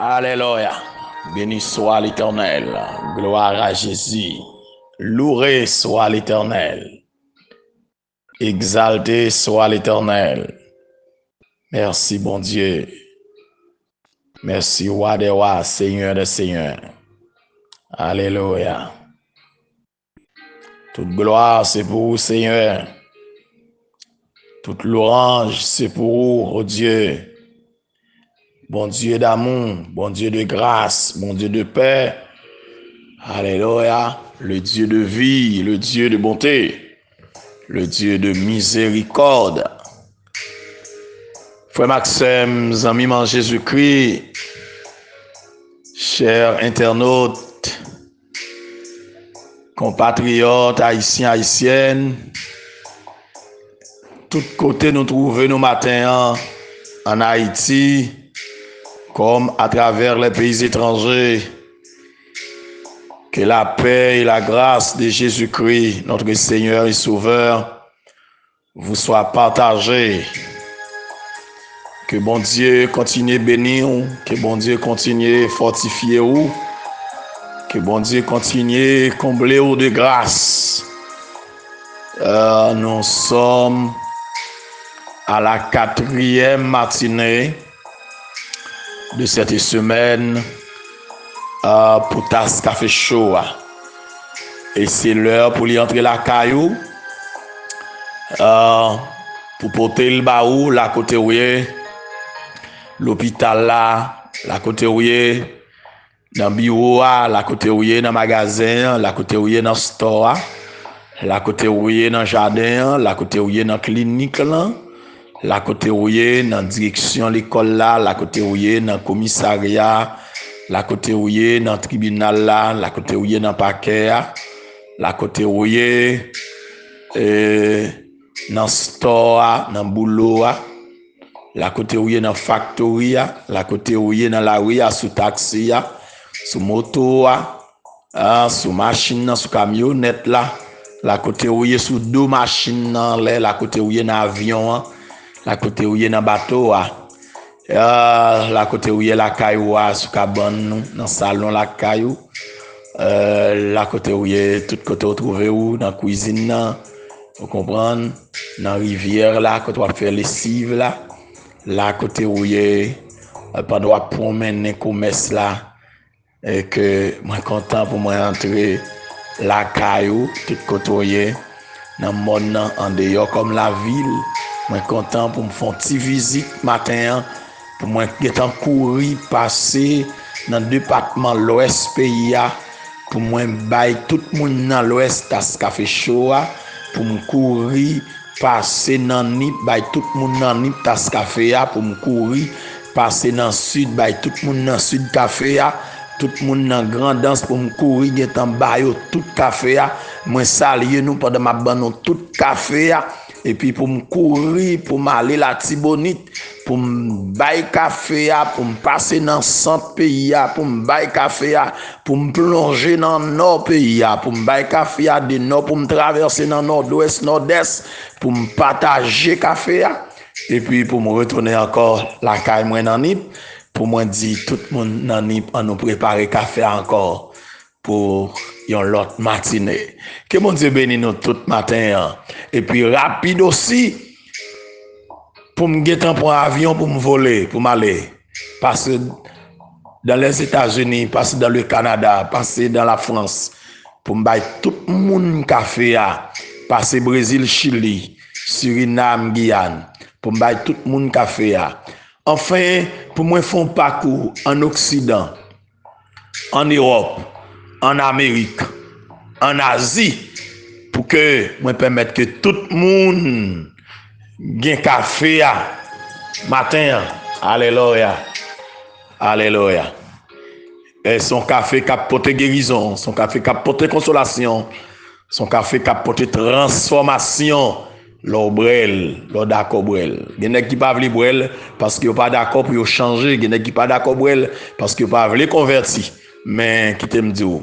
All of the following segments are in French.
Alléluia. Béni soit l'Éternel. Gloire à Jésus. Loué soit l'Éternel. Exalté soit l'Éternel. Merci, bon Dieu. Merci, roi des rois, Seigneur des seigneurs. Alléluia. Toute gloire, c'est pour vous, Seigneur. Toute louange, c'est pour vous, oh Dieu. Bon Dieu d'amour, bon Dieu de grâce, bon Dieu de paix. Alléluia. Le Dieu de vie, le Dieu de bonté, le Dieu de miséricorde. Frère Maxime, amis en Jésus-Christ, chers internautes, compatriotes, haïtiens, haïtiennes, tous côtés nous trouvons nos matins en Haïti, comme à travers les pays étrangers. Que la paix et la grâce de Jésus-Christ, notre Seigneur et Sauveur, vous soient partagées. Que bon Dieu continue à bénir, que bon Dieu continue à fortifier vous, que bon Dieu continue à combler vous de grâce. Nous sommes à la 4e matinée de cette semaine pour tasse café chaud. Et c'est l'heure pour lui entrer la caillou, pour porter le baou, la côté où l'hôpital là, la côté où dans le bureau, la côté où dans le magasin, la côté où dans le store, la côté où dans le jardin, la côté où dans la clinique là, la côté où dans la direction de l'école là, la côté où dans le commissariat, la côté où dans le tribunal là, la côté où dans le parquet, la côté où dans le store, dans le boulot, la côté où dans la factory, la côté où dans la rue, sous taxi, sous moto, sous machine, sous camionnette là, la côté où sous deux machines, la côté où dans avion, la côté où dans bateau, la côté où la caillou, sous cabane, dans salon la caillou, la côté où tout côté retrouvé où dans cuisine, vous comprenez, dans rivière là, quand on fait lessive là. Là côté où pendant promener commerce là et que moi content pour moi entrer la caillou tout côté dans monde en dehors comme la ville, moi content pour me faire une petite visite matin pour moi étant courir passer dans le département l'ouest pays pour moi bailler tout le monde dans l'ouest tasse café chaud pour me courir passer dans Nip, bay tout le monde dans Nip tasse café pour me courir, passer dans sud, bay tout le monde dans sud café tout le monde dans grande danse pour me courir, get en bayo tout café moi saluer nous pendant ma ban tout café et puis pour me courir pour m'aller la Tibonite pour me bay café pour me passer dans centre pays pour me bay café pour me plonger dans nord pays pour me bay café de nord pour me traverser dans nord-ouest nord-est pour me partager café et puis pour me retourner encore la caille moi dans Nip pour moi dire tout le monde dans Nip on nous préparer café encore pour une l'autre matinée. Que mon Dieu bénisse nous tout matin et puis rapide aussi pour me guetter pour un avion pour me voler pour m'aller passer dans les États-Unis, passer dans le Canada, passer dans la France pour me bailler tout le monde café passer Brésil, Chili, Suriname, Guyane pour me bailler tout le monde café enfin pour moi faire un parcours en Occident, en Europe, en Amérique, en Asie pour que moi permettre que tout le monde gagne café matin. Alléluia. Alléluia. Et son café qui apporte guérison, son café qui apporte consolation, son café qui apporte transformation. L'obrel, d'accord brel. Il y a qui pas veulent brel parce qu'ils pas d'accord pour changer, il y a qui pas d'accord brel parce qu'ils pas veulent convertir. Mais qui t'aime dire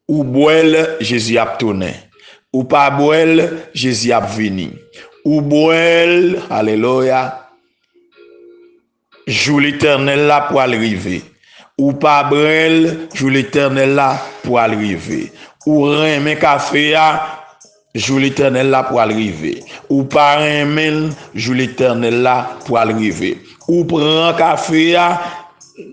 ou brel Jésus a tourné. Ou pas brel Jésus a venu. Ou brel, alléluia. Jour l'éternel là pour arriver. ou pas brel, jour l'éternel là pour arriver. Ou remen café jour l'éternel là pour arriver. Ou pas remen, jour l'éternel là pour arriver. Ou prend café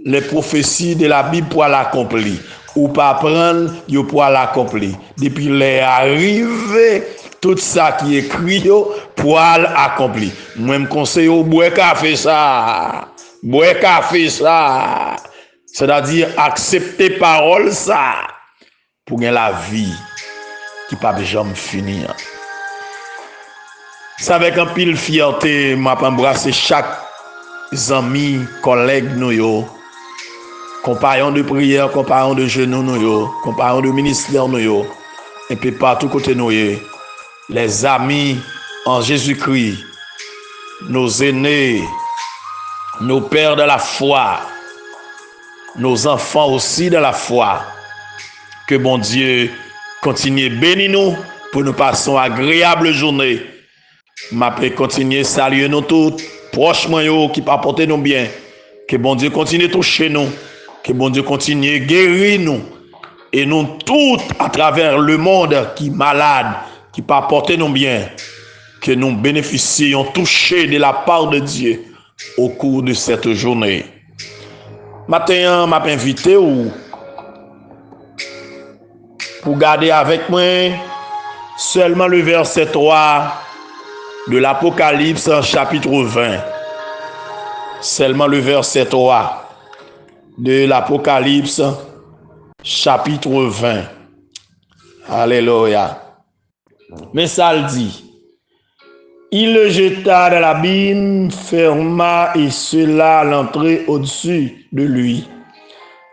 les prophéties de la Bible pour l'accomplir. Ou pas prendre, yo pour l'accomplir. Depuis les arrivé, tout ça qui est écrit pour l'accomplir. Moi, je conseille au boire café ça. Boire café ça. C'est-à-dire accepter parole ça. Pour gagner la vie qui pas jamais finir. C'est avec un pile fierté, m'a embrassé chaque ami, collègue nous yo. Compagnon de prière, compagnon de genoux nous yo, compagnon de ministère nous yo, et puis partout côté nous yo, les amis en Jésus-Christ, nos aînés, nos pères de la foi, nos enfants aussi de la foi. Que bon Dieu continue bénir nous pour nous passer une agréable journée. M'a continuer saluer nous tous prochement yo qui pas porter nous bien. Que bon Dieu continue toucher nous. Que bon Dieu continue guérir nous. Et nous tous à travers le monde qui malade, qui pas porter nous bien. Que nous bénéficions touchés de la part de Dieu au cours de cette journée. Matin, m'a invité pour garder avec moi seulement le verset 3 de l'Apocalypse chapitre 20. Seulement le verset 3 de l'Apocalypse chapitre 20. Alléluia. Mais ça le dit. Il le jeta dans l'abîme, ferma et scella l'entrée au-dessus de lui,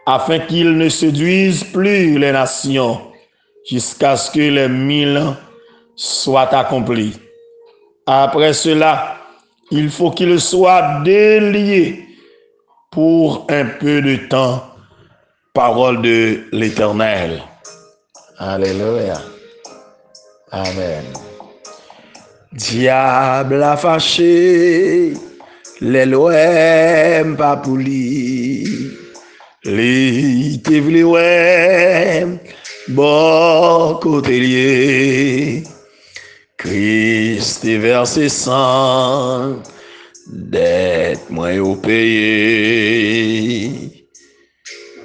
afin qu'il ne séduise plus les nations, jusqu'à ce que les 1000 ans soient accomplis. Après cela, il faut qu'il soit délié pour un peu de temps. Parole de l'Éternel. Alléluia. Amen. Diable a fâché, l'Elohim pas pour lui. Li te vle ouais, bon côté lié. Christ est versé sang, dette moins au payé.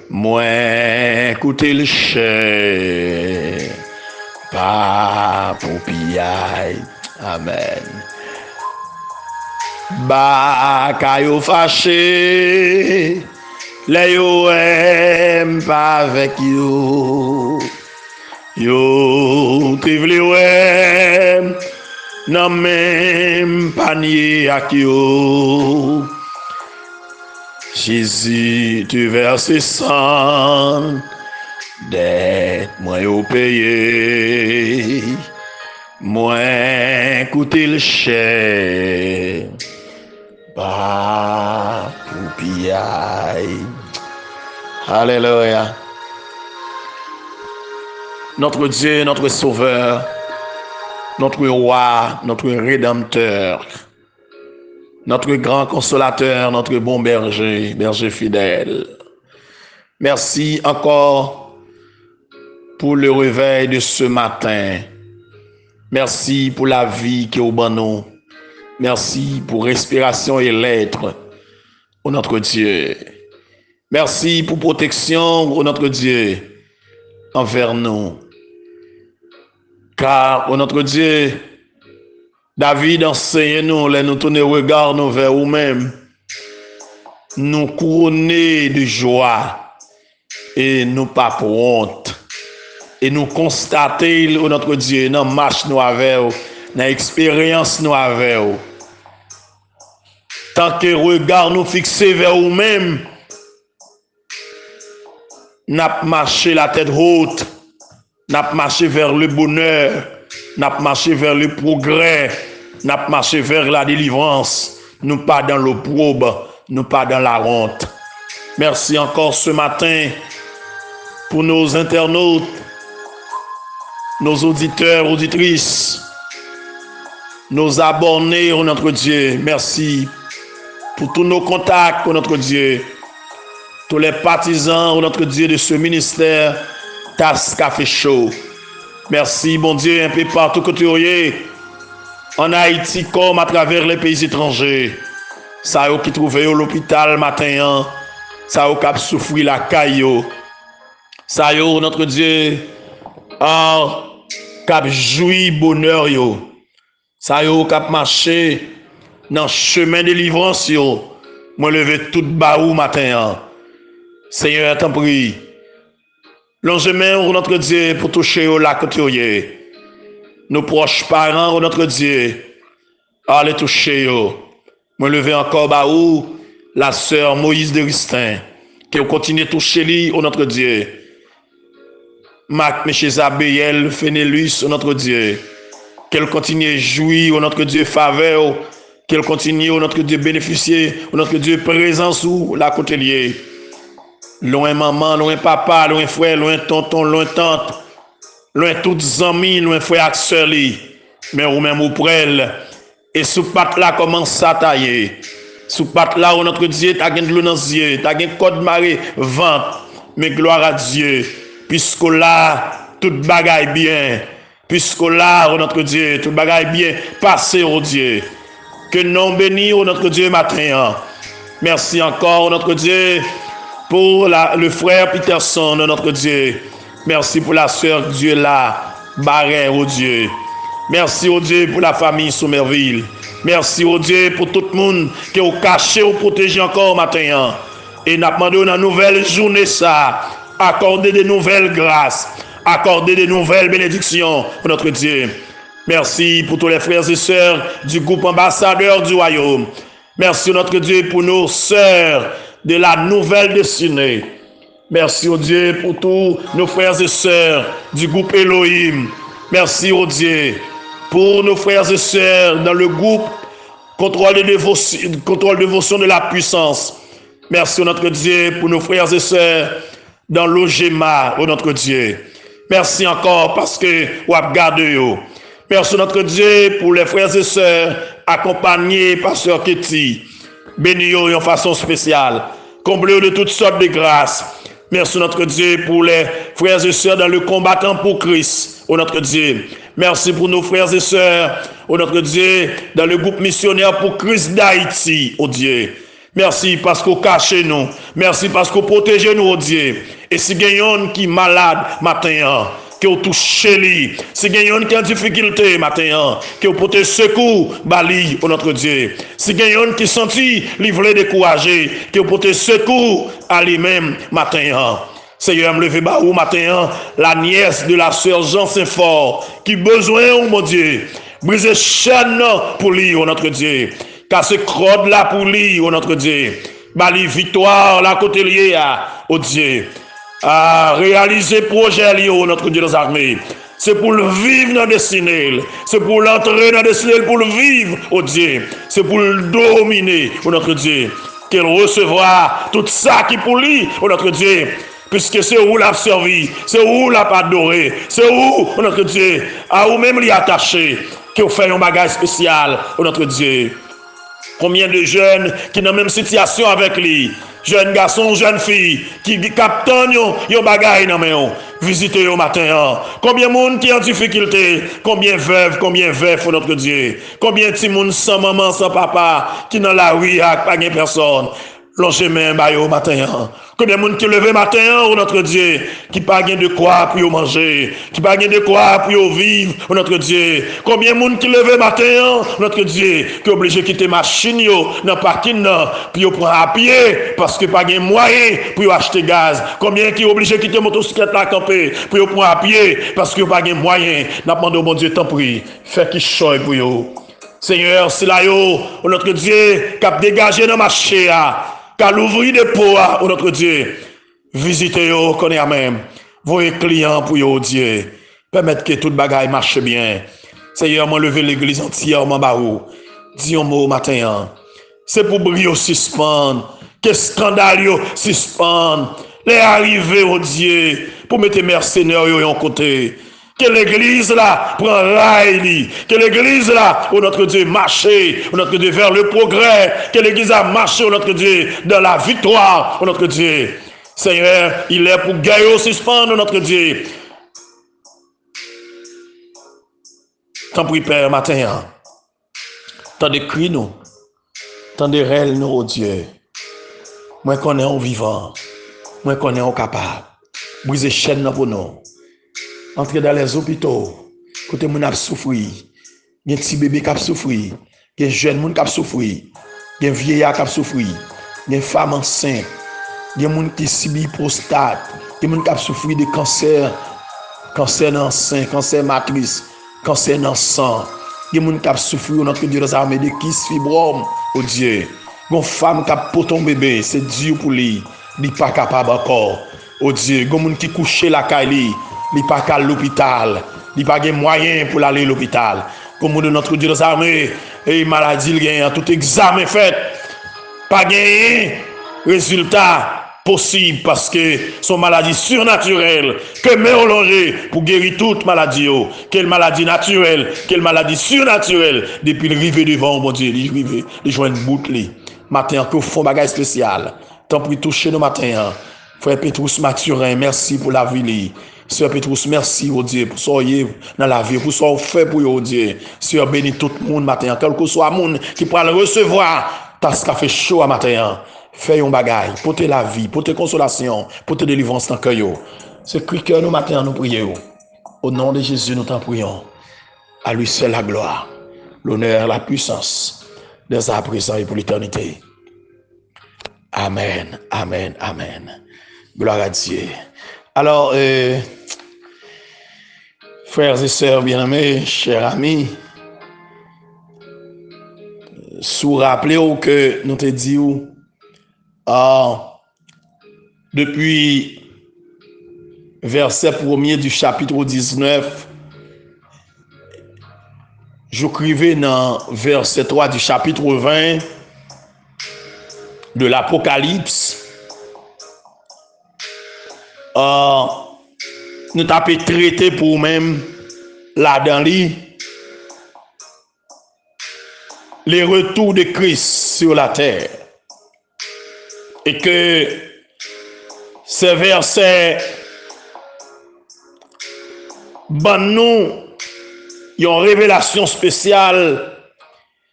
Moins coûter le cher, pas pour pillaille. Amen. Bakayo fâché, les yo aime pas avec yo. Yo te vle ouais, nan même panier ak yo. Jésus te verse sang, dette moins yo payé. Moins coûter le cher, pas pour pillaille. Alléluia. Notre Dieu, notre Sauveur, notre Roi, notre Rédempteur, notre grand consolateur, notre bon berger, berger fidèle. Merci encore pour le réveil de ce matin. Merci pour la vie qui est au banneau. Merci pour respiration et l'être, ô notre Dieu. Merci pour protection, ô notre Dieu, envers nous. Car, ô notre Dieu, David enseigne-nous, nous tourner regard nous vers nous-mêmes, nous couronner de joie et nous pas pour honte. Et nous constater, ô notre Dieu, dans la marche nous avec, dans l'expérience nous avec. Tant que regard nous fixé vers nous-mêmes, n'a marché la tête haute, n'a marché vers le bonheur, n'a marché vers le progrès, n'a marché vers la délivrance, nous pas dans l'opprobre, nous pas dans la honte. Merci encore ce matin pour nos internautes, nos auditeurs, auditrices, nos abonnés, oh notre Dieu. Merci pour tous nos contacts, oh notre Dieu. tous les partisans, oh notre Dieu, de ce ministère, TAS Café Show. Merci, bon Dieu, un peu partout que tu es, en Haïti comme à travers les pays étrangers. Ça y est qui trouvé à l'hôpital matin, ça y est qui souffri la caillou. Ça y est, notre Dieu, qui joui bonheur yo. Ça y est qui marché dans le chemin de délivrance yo. Moi lever tout baou matin. Seigneur, t'en prie. Longez-moi, notre Dieu, pour toucher au lac côté. Nos proches parents, notre Dieu, allez toucher yo. Moi lever encore baou la sœur Moïse de Ristin, qui continue de toucher lui, notre Dieu. Marc Méchézabéel, Fénélus, notre Dieu. Qu'elle continue de jouir, notre Dieu, faveur. Qu'elle continue, notre Dieu, bénéficier, notre Dieu, présence ou la côté liée. Loin maman, loin papa, loin frère, loin tonton, loin tante, loin toutes amis, loin frère et sœur li. Mais ou même ou près. Et sous patte là commence à tailler. Sous patte là où notre Dieu t'a gagné de l'eau dans les yeux, t'a gagné code marée, vente. Mais gloire à Dieu. Puisque là, toute bagaille bien. Puisque là, notre Dieu, toute bagaille bien passé au Dieu. Que non béni au notre Dieu matin. Merci encore notre Dieu pour le frère Peterson, notre Dieu. Merci pour la sœur Dieu là, Barret, au Dieu. Merci au Dieu pour la famille Somerville. Merci au Dieu pour tout le monde qui est caché ou protégé encore matin. Et n'a demandé une nouvelle journée ça. Accorder de nouvelles grâces. Accorder de nouvelles bénédictions pour notre Dieu. Merci pour tous les frères et sœurs du groupe ambassadeur du royaume. Merci notre Dieu pour nos sœurs de la nouvelle destinée. Merci au Dieu pour tous nos frères et sœurs du groupe Elohim. Merci au Dieu pour nos frères et sœurs dans le groupe contrôle dévotion de la puissance. Merci notre Dieu pour nos frères et sœurs dans l'Ogema, oh notre Dieu. Merci encore parce que vous avez gardé. Merci notre Dieu pour les frères et sœurs accompagnés par Sœur Ketty. Bénis-vous en façon spéciale. Comblez-vous de toutes sortes de grâces. Merci notre Dieu pour les frères et sœurs dans le combattant pour Christ, oh notre Dieu. Merci pour nos frères et sœurs, oh notre Dieu, dans le groupe missionnaire pour Christ d'Haïti, oh Dieu. Merci parce que vous cachez nous. Merci parce que vous protégez nous, oh Dieu. Et si quelqu'un qui est malade matin, que vous touchez lui, si quelqu'un qui est en difficulté matin, que vous portez secours, bali, oh notre Dieu. Si quelqu'un qui senti livré découragé, que vous portez secours à lui-même matin. Seigneur, me lever bas ou matin, la nièce de la sœur Jean Saint-Fort, qui besoin, oh mon Dieu, briser chaîne pour lui, oh notre Dieu. Casser crotte là pour lui, oh notre Dieu. Bali victoire, la côté liée, oh Dieu. À réaliser projet, oh notre Dieu des armées. C'est pour le vivre dans la destinée. C'est pour l'entrer dans la destinée, pour le vivre, oh Dieu. C'est pour le dominer, oh notre Dieu. Qu'elle recevra tout ça qui pour lui, oh notre Dieu. Puisque c'est où l'a servi, c'est où l'a adoré, c'est où, oh notre Dieu, à où même l'y attaché, qui fait un bagage spécial, oh notre Dieu. Combien de jeunes qui sont dans la même situation avec lui, jeunes garçons, jeunes filles, qui captent un bagage dans les mains, visiter au matin. Combien de monde qui est en difficulté, combien de veufs, oh notre Dieu. Combien de monde sans maman, sans papa, qui dans la rue, avec pas de personne. Longez main au matin. Combien de monde qui levé matin, oh notre Dieu, qui pas de quoi pour manger, qui pas de quoi pour vivre, oh notre Dieu. Combien de monde qui levé matin, notre Dieu, qui est obligé de quitter machine dans le parking pour prendre à pied parce que pas de moyen pour acheter gaz. Combien qui est obligé de quitter motocyclette à camper pour prendre à pied parce que pas de moyen. N'a demandé au bon Dieu tant prie, fait qu'il choye pour yo. Seigneur, c'est là yo, oh notre Dieu, qui a dégagé dans le marché qu'à l'ouvrir des pots, oh notre Dieu, visitez-vous, connaissez même, voyez clients pour vous, Dieu, permettre que toute bagaille marche bien. Seigneur, moi lever l'église entièrement, barou, dis un mot matin, c'est pour brio suspendre, que scandale suspendre, les arriver, oh Dieu, pour mettre mercenaires en côté, Que l'église là prend rail, que l'église là, où notre Dieu marché, où notre Dieu vers le progrès, que l'église a marché, où notre Dieu dans la victoire, où notre Dieu. Seigneur, il est pour gagner, suspendre notre Dieu. Tant pis, Père, matin, tant de cris nous, tant de rêves nous, oh Dieu. Moi, qu'on est en vivant, moi, qu'on est en capable, briser chaîne pour nous. Entrer dans les hôpitaux, côté moun a souffrir, gen petit bébé qui a souffrir, gen jeune moun qui a souffrir, gen vieillard qui a souffrir, gen femme enceinte, gen moun qui subit prostate, gen moun qui a souffrir de cancer, cancer dans sein, cancer matrice, cancer dans sang, gen moun qui a souffrir notre Dieu dans armée de kyste fibrome, oh Dieu. Gon femme qui a porté ton bébé, c'est dur pour lui, il pas capable encore. Oh Dieu, gon moun qui couché la caille, il pas qu'à l'hôpital, il pas de moyen pour aller à l'hôpital. Comme de notre Dieu des armées, et maladie il gagne tout examen fait, pas gagné résultat possible parce que son maladie surnaturelle que mélangé pour guérir toute maladie, quelle maladie naturelle, quelle maladie surnaturelle depuis le rivet devant mon Dieu, il joint une boucle. Matin que font bagage spécial. Tant pour toucher nos matins. Frère Petrus Mathurin, merci pour la vie. Sœur Petrus, merci, oh Dieu, pour soyez dans la vie, pour soyez fait pour oh Dieu. Sœur, bénis tout le monde matin, quel que soit le monde qui pourra le recevoir, parce qu'il fait chaud à matin. Fais un bagage, portez la vie, portez consolation, portez délivrance dans le cœur. C'est cri cœur nous matin, nous prions. Au nom de Jésus, nous t'en prions. À lui seul la gloire, l'honneur, la puissance, dès à présent et pour l'éternité. Amen, amen, amen. Gloire à Dieu. Alors, frères et sœurs bien-aimés, chers amis, sous rappelez-vous que nous te disons, depuis verset 1er du chapitre 19, j'écrivais dans verset 3 du chapitre 20 de l'Apocalypse, nous t'avons traité pour même là-dedans les retours de Christ sur la terre. Et que ces versets nous une révélation spéciale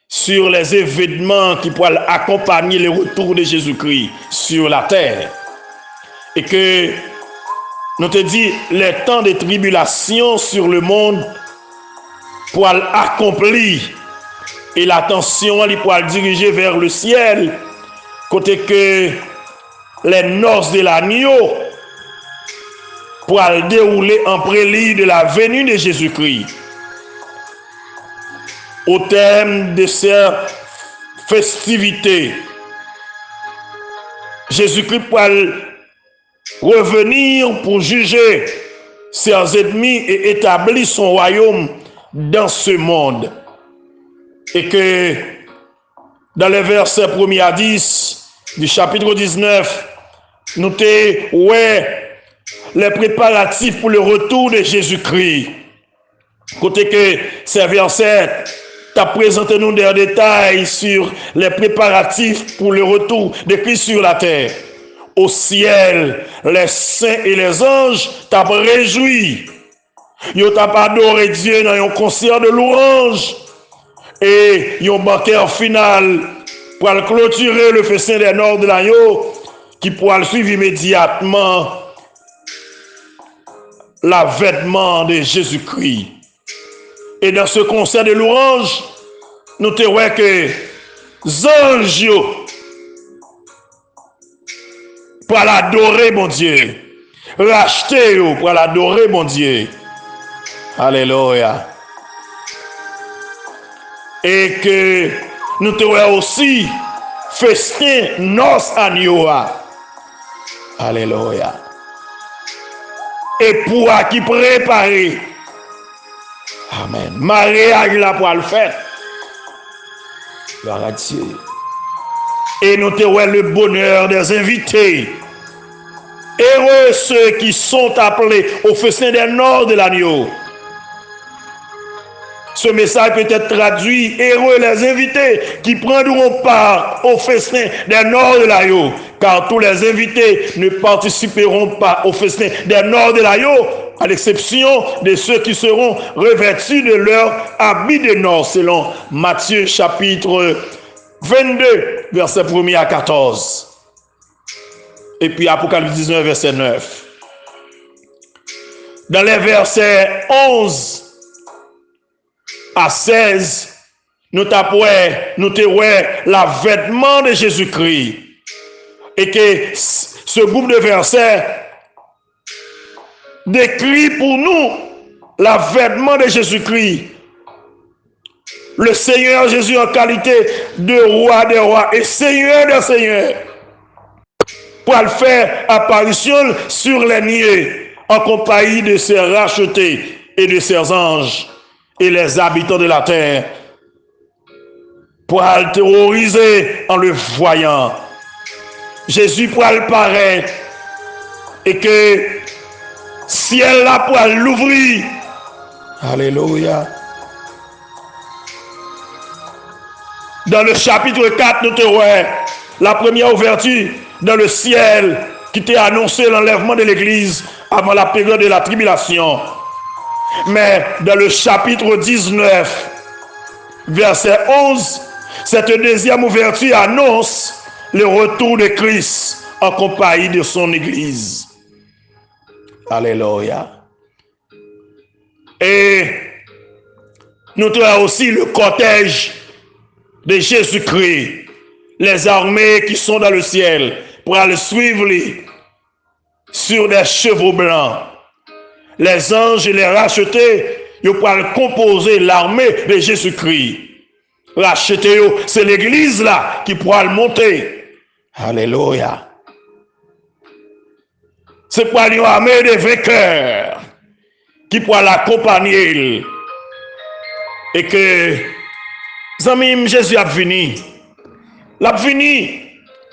sur les événements qui pourraient accompagner le retour de Jésus-Christ sur la terre. Et que nous te dit les temps de tribulation sur le monde pour accomplir et l'attention pour diriger vers le ciel côté que les noces de l'agneau pour dérouler en prélude de la venue de Jésus-Christ. Au terme de ces festivités, Jésus-Christ pour revenir pour juger ses ennemis et établir son royaume dans ce monde. Et que dans les versets 1er à 10 du chapitre 19, nous avons les préparatifs pour le retour de Jésus-Christ. Côté que ces versets t'a présenté nous des détails sur les préparatifs pour le retour de Christ sur la terre. Au ciel, les saints et les anges t'a réjoui. Ils t'a adoré Dieu dans un concert de louange et ils ont banquet final pour clôturer le festin des Nord de l'agneau qui pourra le suivre immédiatement l'avènement de Jésus-Christ. Et dans ce concert de louange, nous te voyons que les anges pour l'adorer, mon Dieu. Racheter pour l'adorer, mon Dieu. Alléluia. Et que nous te voyons aussi festin nos agneaux. Alléluia. Et pour qui préparer. Amen. Mariage là pour le faire. Gloire à Dieu. Et nous te voyons le bonheur des invités. Heureux ceux qui sont appelés au festin des Nord de l'agneau. Ce message peut être traduit: heureux les invités qui prendront part au festin des Nord de l'Aïo, car tous les invités ne participeront pas au festin des Nord de l'Aïo, à l'exception de ceux qui seront revêtus de leur habit de Nord, selon Matthieu chapitre 22, verset 1 à 14. Et puis Apocalypse 19, verset 9. Dans les versets 11 à 16, nous tapons la vêtement de Jésus-Christ. Et que ce groupe de versets décrit pour nous la vêtement de Jésus-Christ. Le Seigneur Jésus en qualité de roi des rois et Seigneur des seigneurs, pour le faire apparition sur les niais en compagnie de ses rachetés et de ses anges et les habitants de la terre, pour le terroriser en le voyant. Jésus pour le paraître et que ciel là pour l'ouvrir. Alléluia. Dans le chapitre 4, nous te voyons la première ouverture dans le ciel qui t'a annoncé l'enlèvement de l'Église avant la période de la tribulation. Mais dans le chapitre 19, verset 11, cette deuxième ouverture annonce le retour de Christ en compagnie de son Église. Alléluia. Et nous trouvons aussi le cortège de Jésus-Christ, les armées qui sont dans le ciel pour aller suivre sur des chevaux blancs. Les anges et les rachetés, ils pourront composer l'armée de Jésus-Christ. Rachetés, c'est l'église là qui pourra le monter. Alléluia. C'est pour une armée de vainqueurs qui pourra l'accompagner. Et que, amis, Jésus a fini. L'a fini.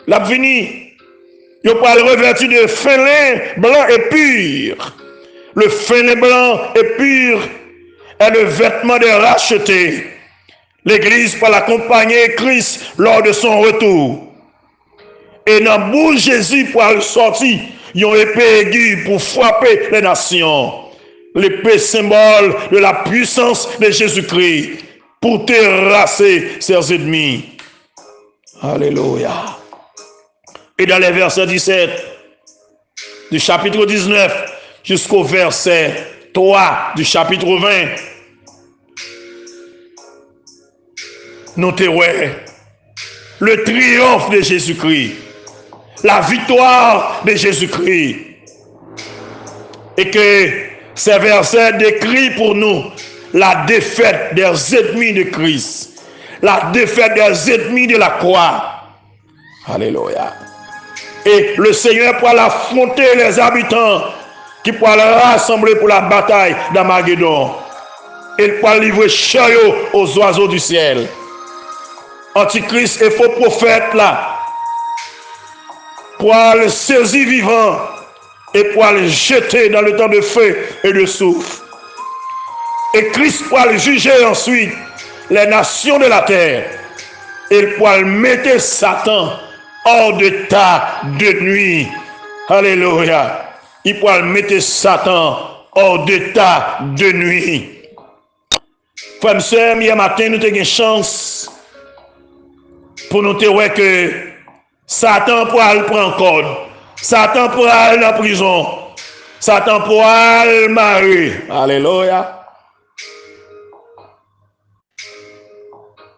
Il pourra le revêtir de fin lin blanc et pur. Le fin lin blanc et pur est le vêtement des rachetés. L'église pour l'accompagner Christ lors de son retour. Et dans la bouche Jésus pour sortir, ils ont épée aiguë pour frapper les nations. L'épée symbole de la puissance de Jésus-Christ pour terrasser ses ennemis. Alléluia. Et dans les versets 17 du chapitre 19 jusqu'au verset 3 du chapitre 20, nous témoignons le triomphe de Jésus-Christ, la victoire de Jésus-Christ. Et que ces versets décrivent pour nous la défaite des ennemis de Christ, la défaite des ennemis de la croix. Alléluia. Et le Seigneur pourra affronter les habitants qui pourra les rassembler pour la bataille d'Armageddon. Il pourra livrer chariot aux oiseaux du ciel. Antichrist et faux prophètes là, pour le saisir vivant et pour le jeter dans le temps de feu et de souffle. Et Christ pourra le juger ensuite les nations de la terre. Il pourra le mettre Satan hors d'état de nuit. Alléluia. Il pourra le mettre Satan hors d'état de nuit. Frères et sœurs, hier matin, nous avons une chance pour nous dire que Satan pourra le prendre en code. Satan pourra aller en prison. Satan pourra le marier. Alléluia.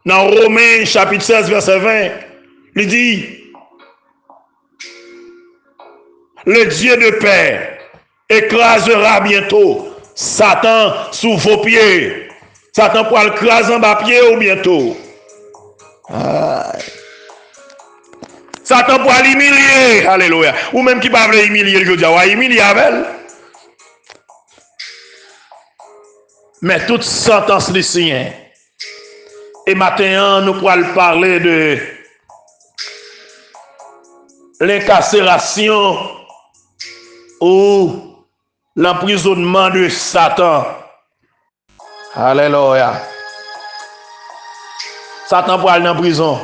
Dans Romains chapitre 16, verset 20, il dit: le Dieu de paix écrasera bientôt Satan sous vos pieds. Satan pourra le craser en bas pied ou bientôt. Satan pourra l'humilier. Alléluia. Ou même qui va humilier, je dis, ouais, humilier avec. Mais toute sentence des siens. Et maintenant, nous pourrons parler de l'incarcération ou l'emprisonnement de Satan. Alléluia. Satan pour aller en prison.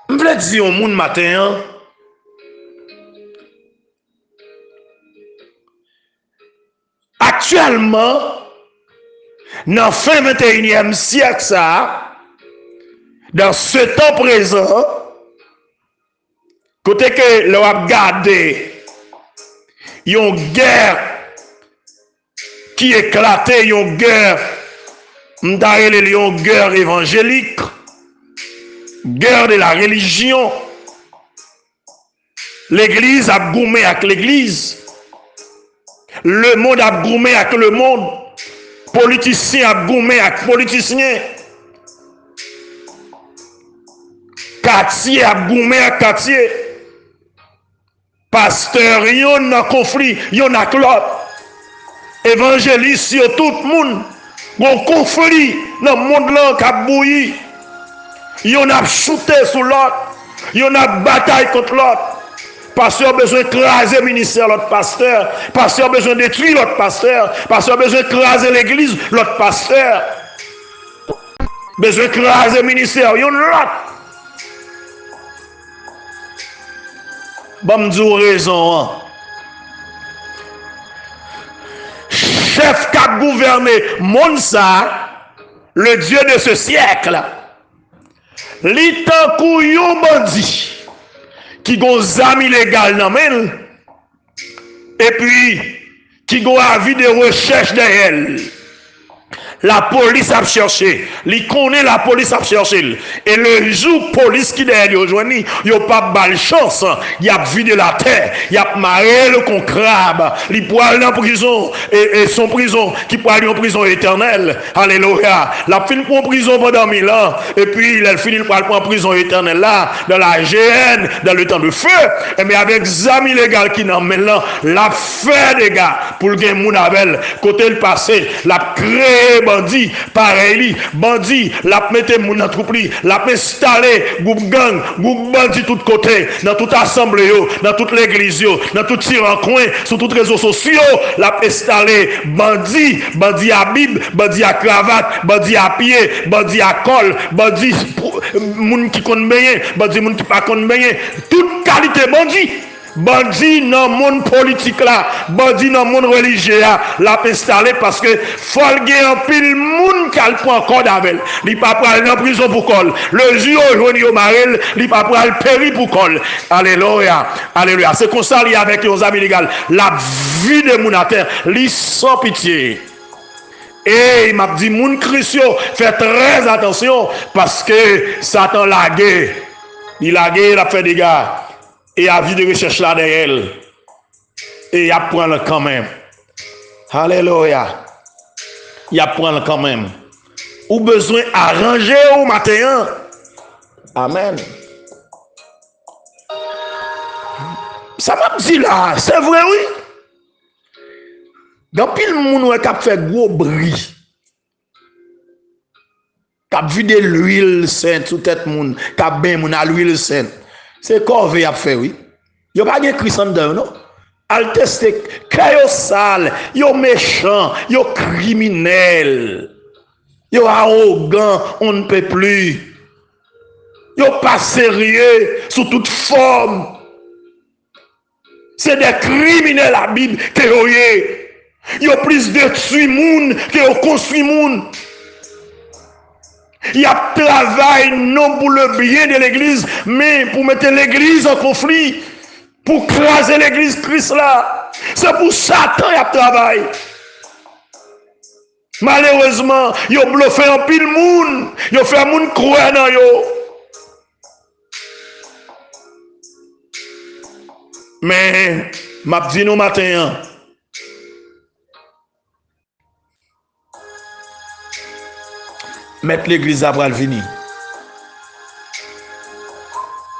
Je voulais dire au monde matin, actuellement, dans le fin 21e siècle, ça, dans ce temps présent, côté que l'on a gardé, il y a une guerre qui éclatait, il y a une guerre, une guerre évangélique, guerre de la religion. L'église a goumé avec l'église. Le monde a goumé avec le monde. Politicien a goumé avec politicien. Quartier a goumé avec quartier. Pasteur, yon a conflit, yon a l'autre. Évangéliste, yo tout le monde. Yon conflit dans le monde là qui a bouilli. Yon a shooté sur l'autre. Yon a bataille contre l'autre. Pasteur a besoin d'écraser le ministère l'autre pasteur. Pasteur a besoin de détruire l'autre pasteur. Pasteur a besoin d'écraser l'église l'autre pasteur. Besoin d'écraser le ministère yon l'autre. Bon, m'dou raison. Hein. Chef qui a gouverné monde ça, le Dieu de ce siècle, li tan kou yon bandit qui gon zami légal nan men, et puis qui gon avis de recherche derrière. La police a cherché, li connaît la police a cherché, et le jour police qui derrière yo joini, yo pas bal chance, y a vidé la terre, y a maré le con crabe, li pour aller en prison, et son prison qui pour aller en prison éternelle. Alléluia. La fin pour en prison pendant 1000 ans, et puis il finit pour aller en prison éternelle là, dans la GN, dans le temps de feu, et mais avec zami légal qui n'en maintenant, la fait des gars pour le gain moun avec côté le passé, la créé bandit, pareil, bandit, la mette moun dans troupe li, la installé, groupe gang, groupe bandit tout côté, dans toute assemblée, dans toute l'église, dans tout tir en coin, sur tous les réseaux sociaux, la installé, bandit, bandit à Bible, bandit à cravate, bandit à pied, bandit à col, bandit, moun qui connaît bien, bandit moun qui pas connaît bien, toute qualité bandit. Bandit dans le monde politique là, bandit dans le monde religieux là, l'a installé parce que faut gagner un pile monde qui a le point encore avec. Il pas pour aller en prison pour col. Le jour où il marel, il pas pour aller périr pour col. Alléluia. Alléluia. C'est comme ça il avec les amis légaux. La vie de mon terre, li sans pitié. Et il m'a dit moun Christio, fait très attention parce que Satan lagué. Il lagué, il a fait des dégâts. Et à vie de recherche là derrière elle. Et il apprend quand même. Alléluia. Il apprend quand même. Ou besoin arranger au matin. Amen. Ça m'a dit là, c'est vrai oui. Dans pile monde qui a fait gros bruit. Qui a vidé l'huile sainte sous tête monde, qui a ben moun à l'huile sainte. C'est corvée à faire, oui. Yo pas de Christ en dedans, non? Al teste, yo sale, yo méchant, yo criminel, yo arrogant, on ne peut plus. Yo pas sérieux sous toute forme. C'est des criminels la Bible que yo yé. Yo plus de tuer moun que yo construit moun. Il y a travail non pour le bien de l'église, mais pour mettre l'église en conflit, pour craser l'église Christ là. C'est pour Satan il y a travail. Malheureusement, il a bluffé un pile monde, il a fait un monde croire dans yo. Mais m'a dit nous matin, mettre l'église à bras venir.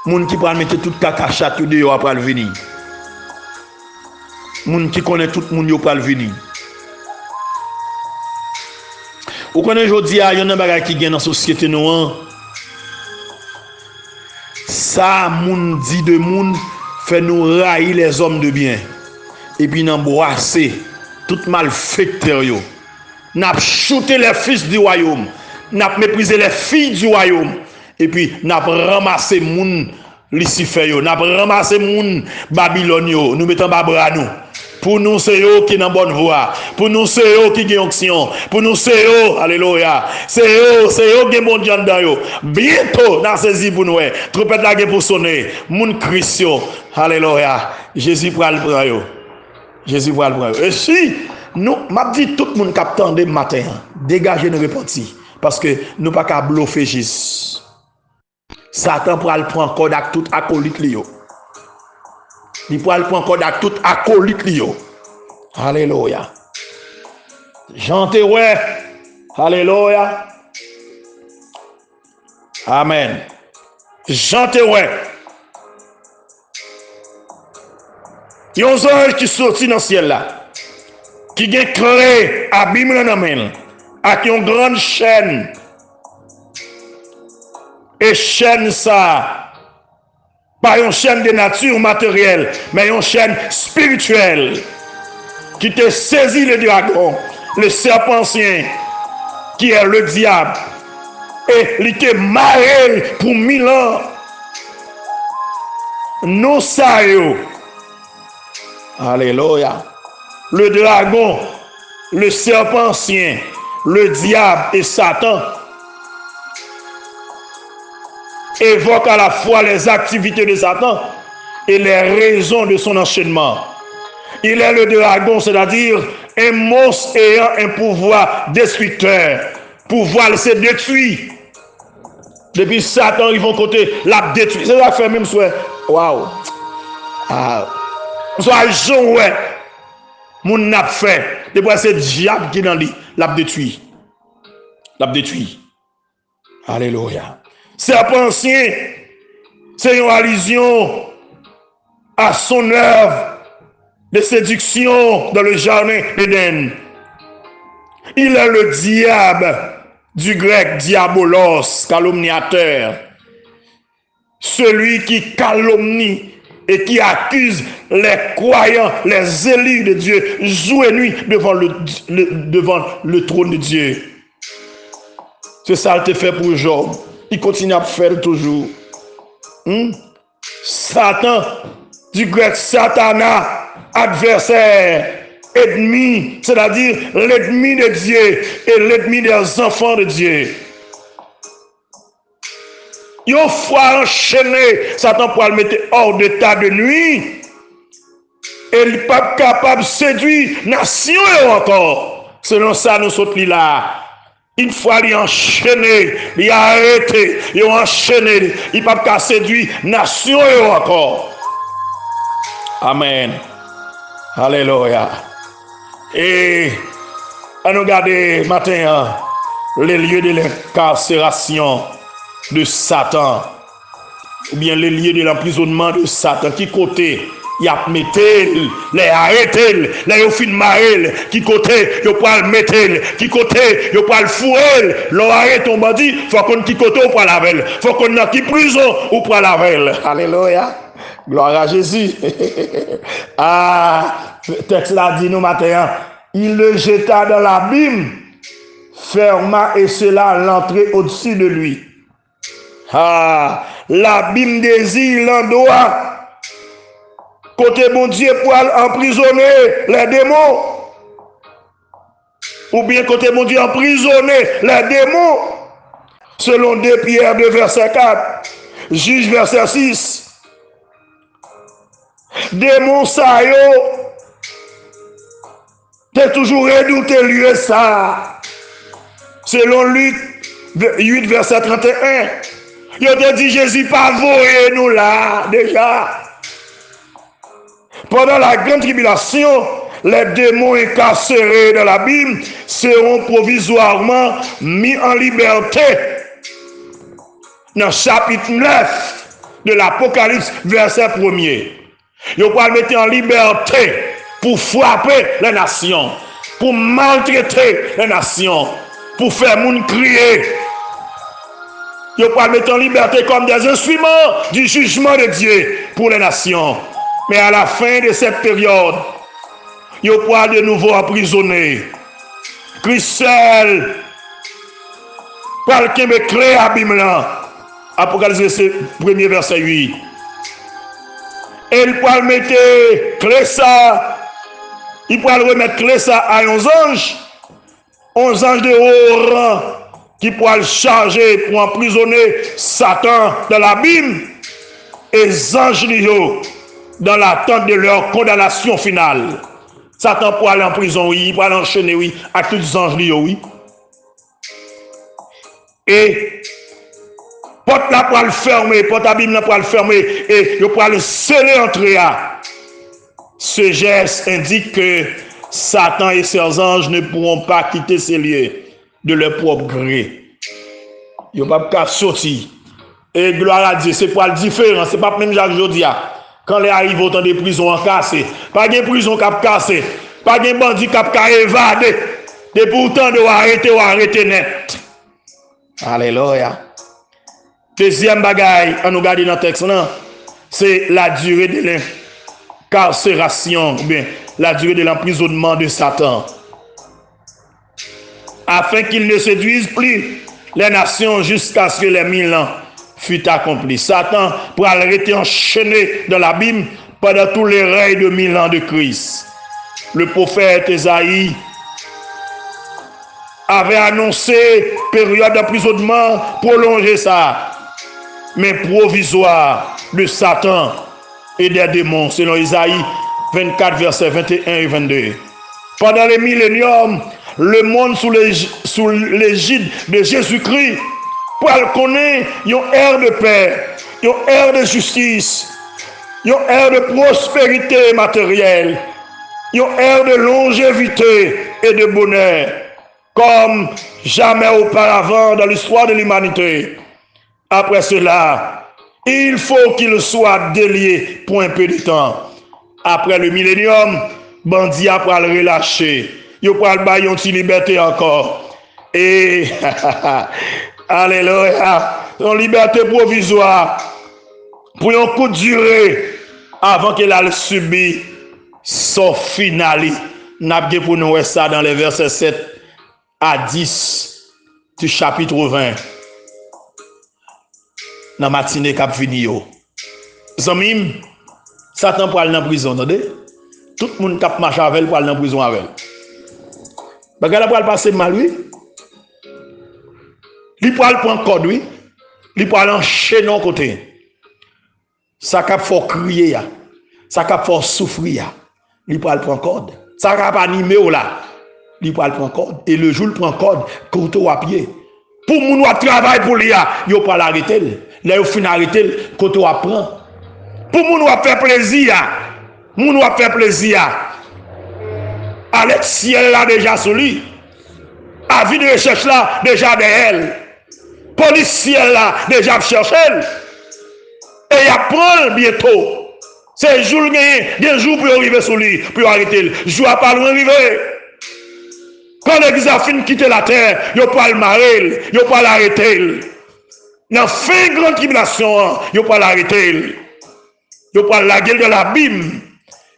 Moun qui prend mettre tout caca chat dehors après venir. Moun qui connaît tout moun yo pral venir. Ou connaît jodi a yon bagay qui gen dans société nous. Ça moun dit de moun fait nous railler les hommes de bien. Et puis n'embrasser tout malfecteur yo. N'a shooté les fils du royaume. n'a méprisé les filles du royaume et puis n'a ramassé moun Lucifer yo, n'a ramassé moun Babylone yo, nous mettons bas nous. Pour nous, c'est eux qui sont dans bonne voie. Pour nous, c'est eux qui ont action. Pour nous, c'est eux, alléluia. C'est eux qui ont bon Dieu dans eux. Bientôt, dans saisi pour nous, trompette la pour sonner. Moun Christ, alléluia. Jésus pour le prendre. Jésus pour le prendre. Et si, nous, m'a dit tout le monde qui attend le matin, dégagez nos repentis. Parce que nous pas qu'à bluffer Jésus. Satan pour le prendre encore avec tout acolyte liyo. Il pourra le prendre encore avec tout acolyte liyo. Alléluia. Chantez ouais. Alléluia. Amen. Chantez ouais. Il y a un ange qui sortit dans le ciel là. Qui a créé abîme dans la main. Avec une grande chaîne. Et chaîne ça. Pas une chaîne de nature matérielle, mais une chaîne spirituelle qui te saisit le dragon, le serpent ancien, qui est le diable. Et il te marre pour 1000 ans. Nous savons. Alléluia. Le dragon, le serpent ancien, le diable et Satan évoque à la fois les activités de Satan et les raisons de son enchaînement. Il est le dragon, c'est-à-dire un monstre ayant un pouvoir destructeur. Pouvoir le se détruire. Depuis Satan, ils vont côté la détruire. C'est ça que fait même souhait. Waouh. Ah. Soit Jean, ouais. Mon n'a fait. Depuis c'est diable qui est dans lui. L'a détruit. L'a détruit. Alléluia. Serpent ancien, c'est une allusion à son œuvre de séduction dans le jardin d'Éden. Il est le diable, du grec diabolos, calomniateur. Celui qui calomnie et qui accuse les croyants, les élus de Dieu, jour et nuit devant le trône de Dieu. C'est ça qu'il fait pour Job. Il continue à faire toujours. Satan, du grec Satana, adversaire, ennemi, c'est-à-dire l'ennemi de Dieu et l'ennemi des enfants de Dieu. Une fois enchaîné, Satan pourra le mettre hors d'état de nuit. Et il n'est pas capable de séduire nation encore. Selon ça, nous sommes là. Une fois il est enchaîné, il a arrêté, il a enchaîné, il ne peut pas séduire nation encore. Amen. Alléluia. Et à nous regarder matin les lieux de l'incarcération de Satan, ou bien les lieux de l'emprisonnement de Satan, qui côté il a mis les arrêtés, les fin marel, qui côté il peut le mettre, qui côté il peut le fourrer, l'arrêt ton bandit, faut qu'on qui côté ou pas la veille, faut qu'on dans qui prison ou pas la veille. Alléluia. Gloire à Jésus. Ah, le texte là dit nous matin, il le jeta dans l'abîme, ferma et cela l'entrée au-dessus de lui. Ah, l'abîme désire l'endroit. Côté bon Dieu pour emprisonner les démons. Ou bien côté bon Dieu emprisonner les démons. Selon 2 Pierre 2 verset 4. Juge verset 6. Démons ça yo. T'es toujours redouté lieu ça. Selon Luc 8 verset 31. Yo te dit Jésus pas voyer nous là déjà. Pendant la grande tribulation, les démons incarcérés dans l'abîme seront provisoirement mis en liberté. Dans le chapitre 9 de l'Apocalypse, verset 1er. Ils vont le mettre en liberté pour frapper les nations, pour maltraiter les nations, pour faire moun crier. Ils vont le mettre en liberté comme des instruments du jugement de Dieu pour les nations. Mais à la fin de cette période, il pourra de nouveau emprisonner. Christ seul pour le kembe clé abîme là. Apocalypse 1er verset 8. Et il pourra mettre clé ça. Il pourra remettre clé ça à un ange. 11 anges de haut rang qui pourra le charger pour emprisonner Satan dans l'abîme et les anges dans l'attente de leur condamnation finale. Satan pourra aller en prison, oui, il pourra l'enchaîner, oui, à tous les anges, oui. Et porte là pour le fermer, porte abîme là pour le fermer, et il pourra le sceller entre à. Ce geste indique que Satan et ses anges ne pourront pas quitter ces lieux de leur propre gré. Ils ne peuvent pas sortir. Et gloire à Dieu, c'est pas le différent, c'est pas même Jacques Jodia. Quand les arrivent autant de prisons en cassé, pas de prison qui a cassé, pas de bandit qui a évadé, et pourtant de arrêter net. Alléluia. Deuxième bagaille, on nous regarde dans le texte, c'est la durée de l'incarcération, bien, la durée de l'emprisonnement de Satan. Afin qu'il ne séduise plus les nations jusqu'à ce que les 1000 ans fut accompli. Satan pourra rester enchaîné dans l'abîme pendant tous les règnes de 1000 ans de Christ. Le prophète Ésaïe avait annoncé période d'emprisonnement prolongée ça, mais provisoire de Satan et des démons, selon Ésaïe 24, versets 21 et 22. Pendant les milléniums, le monde sous l'égide de Jésus-Christ pour connaître une ère de paix, une ère de justice, une ère de prospérité matérielle, une ère de longévité et de bonheur, comme jamais auparavant dans l'histoire de l'humanité. Après cela, il faut qu'il soit délié pour un peu de temps. Après le millénium, bandit après le relâcher. Il va le bailler une liberté encore. Et alléluia, une liberté provisoire pour un coup de durée avant qu'il ait subi son finale. N'a pas pour nous ça dans les versets 7 à 10 du chapitre 20. Dans la matinée qui a fini. Zamim, Satan pour aller en prison, attendez? Tout le monde qui a marché avec pour aller en prison avec. Bagala pour aller passer mal, oui. Il pour aller prendre code, oui. Il pour aller enchaîner non côté. Ça cap faut crier, ça cap faut souffrir. Il pour aller prendre code. Ça cap animer là. Il pour aller prendre code. Et le jour il prend code, couteau à pied. Pour moun wap travail pour lui, il pas l'arrêter. Là il fin arrêter, couteau à prendre. Pour moun wap faire plaisir, moun wap faire plaisir. Avec ciel là déjà sous lui. Avis de recherche là déjà derrière. Policier là déjà chercher. Et il apprend bientôt. C'est jour gagné, des jours pour arriver sur lui, pour arrêter. Jour à pas loin arriver. Quand l'église a fini de quitter la terre, il n'y a pas le marrer, il n'y a pas l'arrêter. Dans la fin de grande tribulation, il n'y a pas l'arrêter. Il n'y a pas la gueule de l'abîme.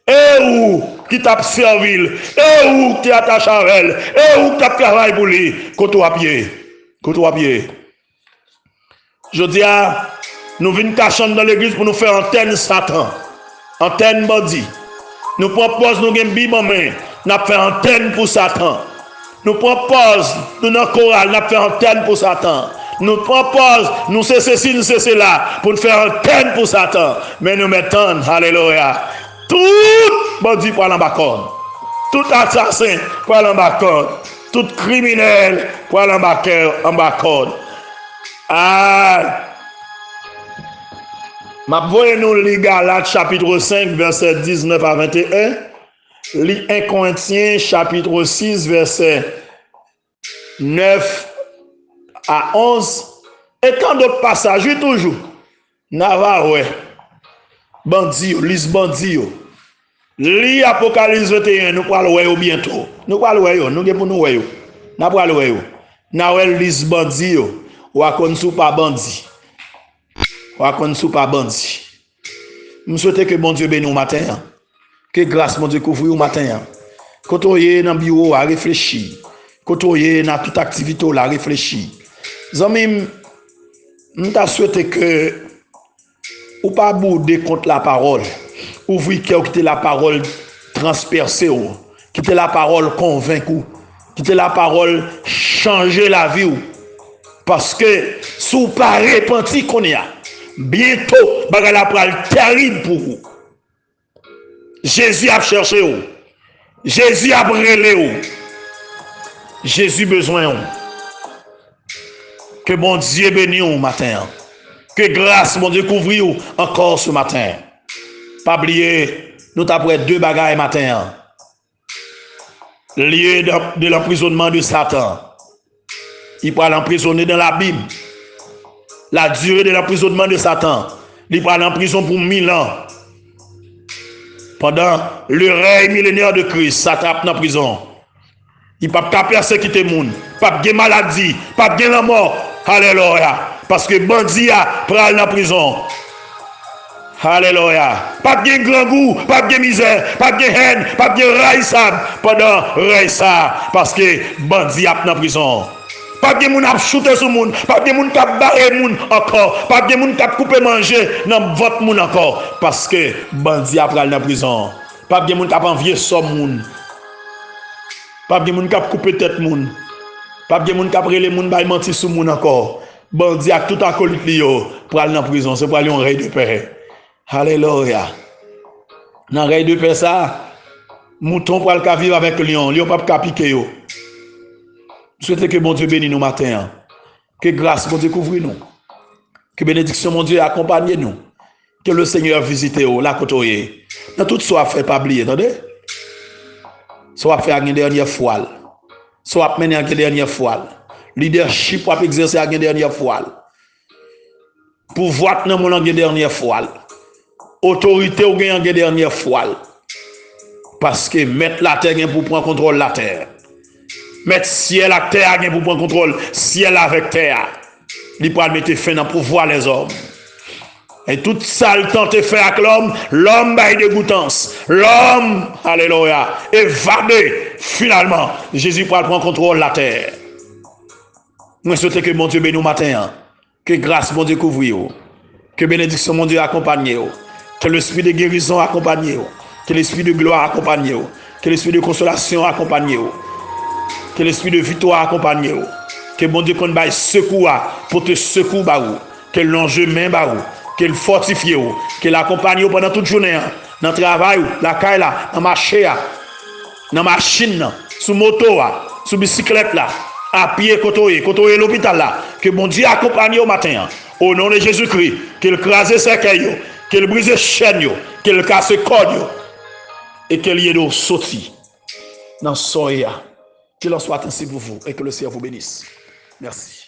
Et où qui t'a servi, et où qui attaché à elle, et où qui travaillé pour lui, côté à pied. Je dis, nous venons cacher dans l'église pour nous faire antenne Satan, antenne bandit. Nous proposons, nous avons une Bible en main, nous fait antenne pour Satan. Nous proposons, nous dans le choral, nous fait antenne pour Satan. Nous proposons, nous c'est ceci, nous c'est cela, pour nous faire antenne pour Satan. Mais nous mettons, alléluia. Tout bandit pour l'embarquer, tout assassin pour l'embarquer, tout criminel pour l'embarquer. Ma voyez nous les Galates chapitre 5 verset 19 à 21, les 1 Corinthiens chapitre 6 verset 9 à 11 et tant d'autres passages toujours. Navarre, bandit, lis bandit. Li Apocalypse 21, nous parlons de bientôt. Nous parlons de nous pour nous nous parlons de nous lis bandit ou à sou pas bandit. Ou à sou pas bandit. Nous souhaitons que bon Dieu bénisse au matin. Que grâce mon Dieu couvre au matin. Quand on est dans le bureau à réfléchir. Quand on est dans toute activité à réfléchir. Zami, m'ta souhaité que ou pas bouder contre la parole. Ouvrir cœur, quitter la parole transpercée, quitter la parole convaincue, quitter la parole changer la vie. Parce que sous pas repenti qu'on y a, bientôt, bagay la pral terrible pour vous. Jésus a cherché vous. Jésus a brûlé vous. Jésus besoin vous. Que bon Dieu bénisse vous matin. Que grâce mon Dieu couvre vous encore ce matin. Pas oublier, nous t'après deux bagailles matin. Lieu de l'emprisonnement de Satan. Il peut l'emprisonner dans la Bible. La durée de l'emprisonnement de Satan. Il peut aller en prison pour 1000 ans. Pendant le règne millénaire de Christ, Satan est en prison. Il ne peut pas persécuter les gens. Il ne peut pas de maladie. Il ne peut pas de la mort. Alléluia. Parce que bandit a pris en prison. Alléluia. Pas de grand goût, pas de misère, pas de haine, pas de raïsab pendant raïsa. Parce que bandit a en prison. Pas de moun a shooter sur moun, pas de moun a barrer moun encore, pas de moun a couper manger dans votre moun encore. Parce que bandit a pris en prison. Pas de moun a envier son moun. Pas de moun a couper tête moun. Pas de moun a brûler moun bay mentir sur moun encore. Bandit a tout acolyte li yo pour aller en prison, c'est pour aller en règne de paix. Alléluia. Dans règne de paix ça, mouton pour aller vivre avec lion, lion pas piquer yo. Je souhaite que mon Dieu bénisse nous matin. Que grâce mon Dieu couvre nous. Que bénédiction mon Dieu accompagne nous. Que le Seigneur visite nous, la côtoyer. Dans tout soit fait pas oublier, attendez. Soit fait une dernière fois. Soit mener une dernière fois. Leadership pour exercer une dernière fois. Pouvoir dans mon une dernière fois. Autorité ou une dernière fois. Parce que mettre la terre pour prendre contrôle de la terre. Mettre ciel à terre pour prendre contrôle, ciel avec terre. Il peut mettre fin dans pouvoir les hommes. Et tout ça, le temps de faire avec l'homme, l'homme baille de goutance. L'homme, alléluia, évadé. Finalement, Jésus peut prendre contrôle de la terre. Moi, je souhaite que mon Dieu bénisse nous matin. Que grâce, mon Dieu, couvre vous. Que bénédiction, mon Dieu, accompagne vous. Que l'esprit de guérison accompagne vous. Que l'esprit de gloire accompagne vous. Que l'esprit de consolation accompagne vous. Que l'esprit de victoire accompagne vous. Que mon Dieu qu'on baille secours pour te secouer baou. Que l'enjeu main baou. Que le fortifie vous. Que l'accompagne pendant toute journée. Dans le travail, la caille là, dans marché, dans machine, sous moto, sous bicyclette là, à pied côtoyer l'hôpital là. Que mon Dieu accompagne au matin. Au nom de Jésus-Christ. Qu'il crase ses cailloux. Qu'il brise chaîne. Qu'il casse corde. Et qu'il y ait de sortie. Dans soya. Qu'il en soit ainsi pour vous et que le Seigneur vous bénisse. Merci.